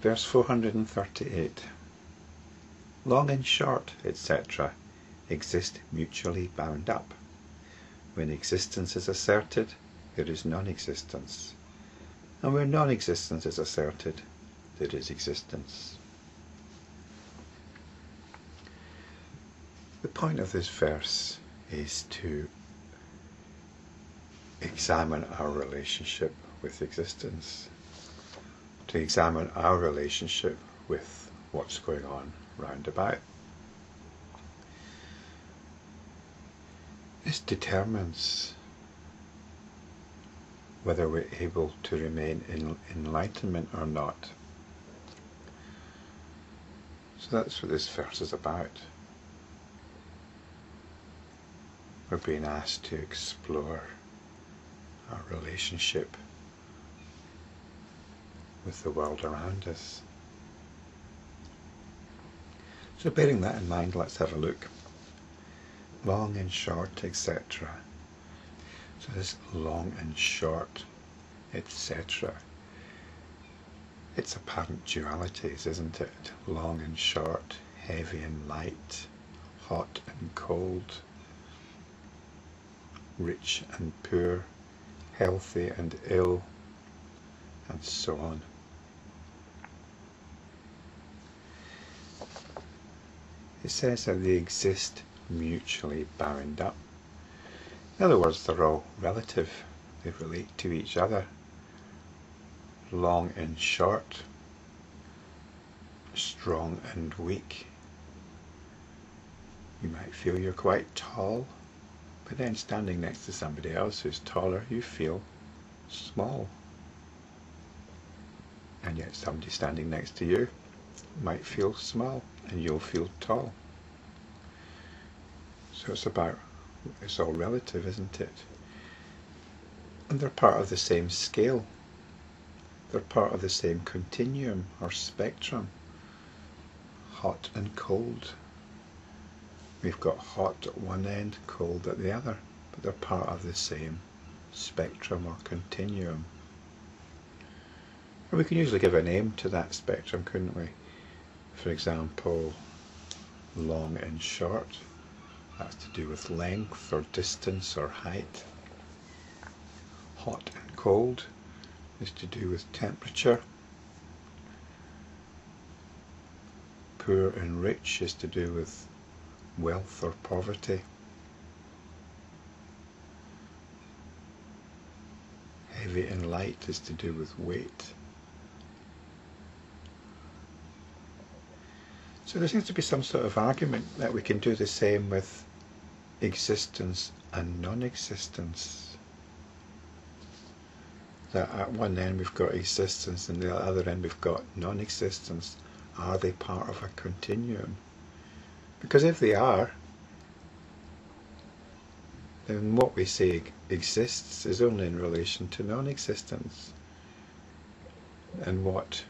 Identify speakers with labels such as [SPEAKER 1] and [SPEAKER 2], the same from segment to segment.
[SPEAKER 1] Verse 438. Long and short, etc., exist mutually bound up. When existence is asserted, there is non-existence. And where non-existence is asserted, there is existence. The point of this verse is to examine our relationship with existence, to examine our relationship with what's going on round about. This determines whether we're able to remain in enlightenment or not. So that's what this verse is about. We're being asked to explore our relationship with the world around us. So bearing that in mind, let's have a look. Long and short, etc. So this long and short, etc. It's apparent dualities, isn't it? Long and short, heavy and light, hot and cold, rich and poor, healthy and ill, and so on. It says that they exist mutually bound up. In other words, they're all relative. They relate to each other. Long and short, strong and weak. You might feel you're quite tall, but then standing next to somebody else who's taller, you feel small. And yet somebody standing next to you might feel small, and you'll feel tall. So it's all relative, isn't it? And they're part of the same scale. They're part of the same continuum or spectrum. Hot and cold. We've got hot at one end, cold at the other, but they're part of the same spectrum or continuum. And we can usually give a name to that spectrum, couldn't we? For example, long and short. That's to do with length or distance or height. Hot and cold is to do with temperature. Poor and rich is to do with wealth or poverty. Heavy and light is to do with weight. So there seems to be some sort of argument that we can do the same with existence and non-existence. That at one end we've got existence and the other end we've got non-existence. Are they part of a continuum? Because if they are, then what we say exists is only in relation to non-existence. And what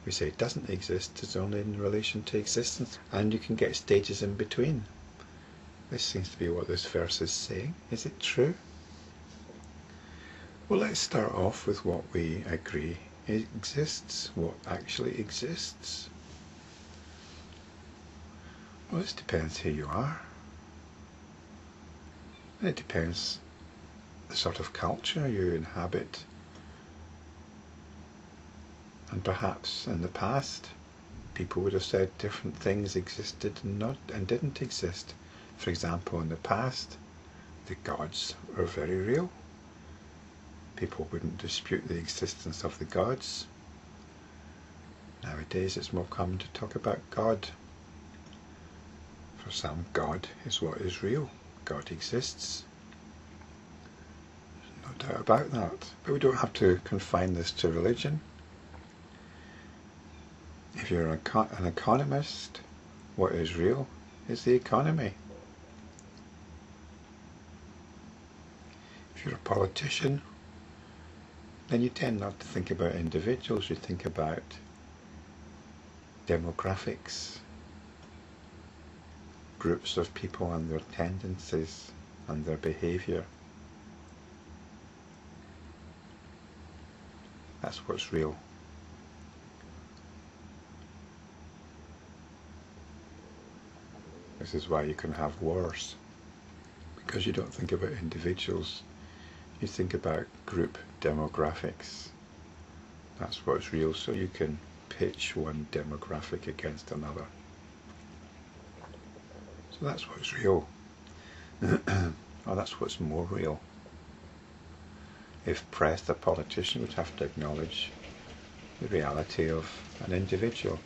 [SPEAKER 1] we say doesn't exist is only in relation to existence. And you can get stages in between. This seems to be what this verse is saying. Is it true? Well, let's start off with what we agree exists. What actually exists? Well, this depends who you are. And it depends the sort of culture you inhabit. And perhaps in the past, people would have said different things existed and didn't exist. For example, in the past, the gods were very real. People wouldn't dispute the existence of the gods. Nowadays, it's more common to talk about God. For some, God is what is real. God exists. There's no doubt about that. But we don't have to confine this to religion. If you're an economist, what is real is the economy. If you're a politician, then you tend not to think about individuals, you think about demographics, groups of people and their tendencies and their behaviour. That's what's real. This is why you can have wars, because you don't think about individuals, you think about group demographics. That's what's real, so you can pitch one demographic against another. So that's what's real. Or that's what's more real. If pressed, a politician would have to acknowledge the reality of an individual,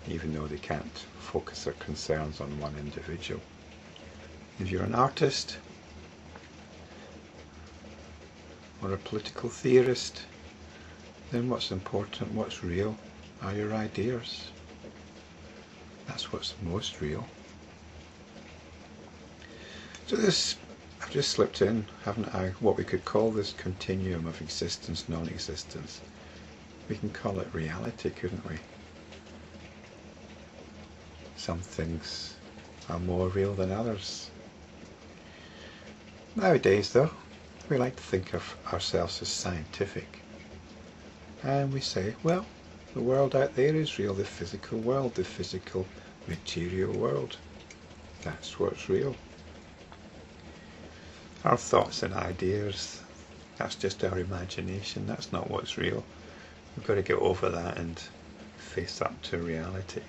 [SPEAKER 1] even though they can't focus their concerns on one individual. If you're an artist or a political theorist, then what's important, what's real, are your ideas. That's what's most real. So this, I've just slipped in, haven't I, what we could call this continuum of existence, non-existence. We can call it reality, couldn't we? Some things are more real than others. Nowadays, though, we like to think of ourselves as scientific. And we say, well, the world out there is real, the physical world, the physical material world. That's what's real. Our thoughts and ideas, that's just our imagination, that's not what's real. We've got to get over that and face up to reality.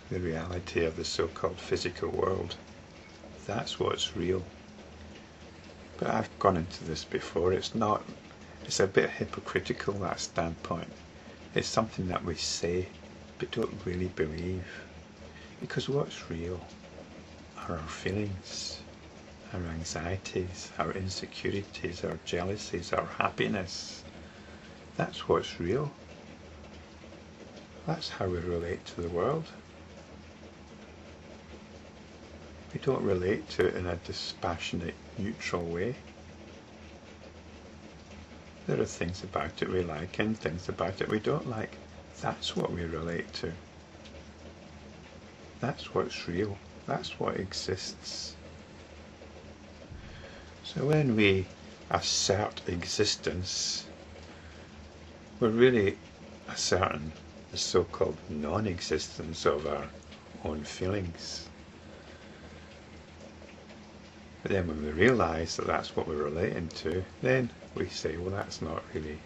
[SPEAKER 1] The reality of the so-called physical world. That's what's real. But I've gone into this before, it's a bit hypocritical, that standpoint. It's something that we say, but don't really believe. Because what's real are our feelings, our anxieties, our insecurities, our jealousies, our happiness. That's what's real. That's how we relate to the world. We don't relate to it in a dispassionate, neutral way. There are things about it we like and things about it we don't like. That's what we relate to. That's what's real. That's what exists. So when we assert existence, we're really asserting the so-called non-existence of our own feelings. But then when we realise that that's what we're relating to, then we say, well, that's not really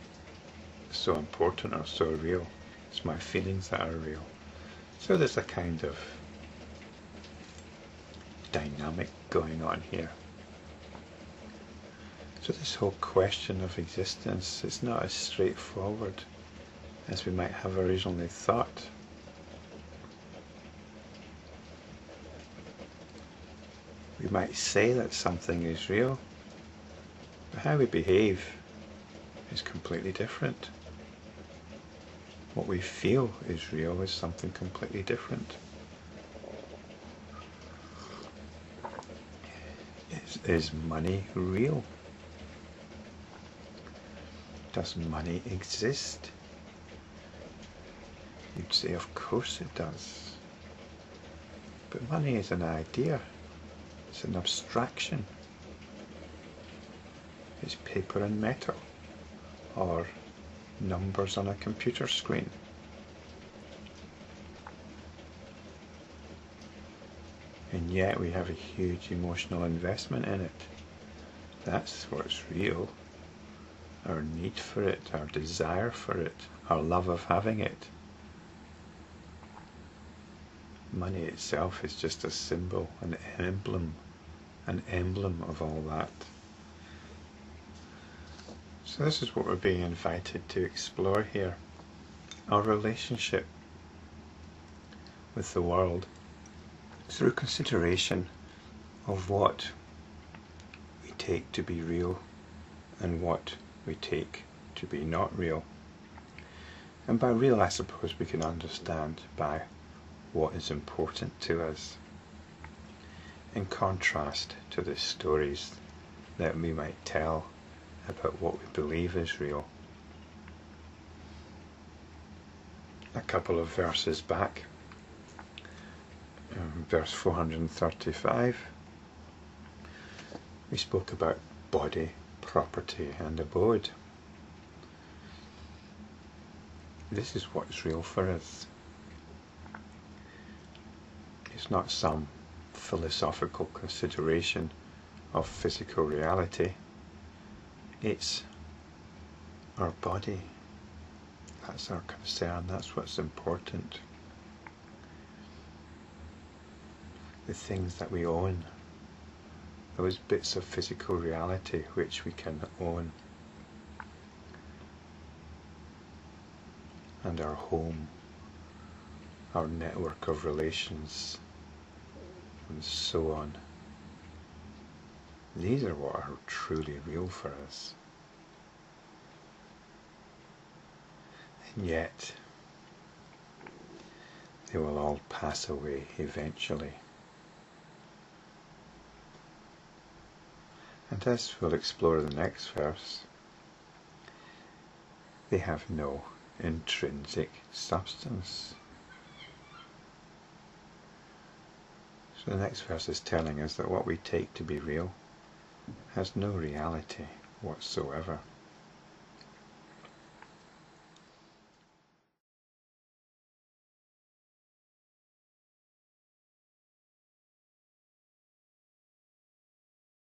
[SPEAKER 1] so important or so real. It's my feelings that are real. So there's a kind of dynamic going on here. So this whole question of existence is not as straightforward as we might have originally thought. We might say that something is real, but how we behave is completely different. What we feel is real is something completely different. Is money real? Does money exist? You'd say, of course it does. But money is an idea. It's an abstraction. It's paper and metal, or numbers on a computer screen. And yet we have a huge emotional investment in it. That's what's real. Our need for it, our desire for it, our love of having it. Money itself is just a symbol, an emblem of all that. So this is what we're being invited to explore here. Our relationship with the world through consideration of what we take to be real and what we take to be not real. And by real, I suppose we can understand by what is important to us, in contrast to the stories that we might tell about what we believe is real. A couple of verses back, verse 435, we spoke about body, property and abode. This is what's real for us. not some philosophical consideration of physical reality. It's our body. That's our concern. That's what's important. The things that we own, those bits of physical reality which we can own, and our home, our network of relations, and so on. These are what are truly real for us. And yet, they will all pass away eventually. And as we'll explore the next verse, they have no intrinsic substance. So the next verse is telling us that what we take to be real has no reality whatsoever.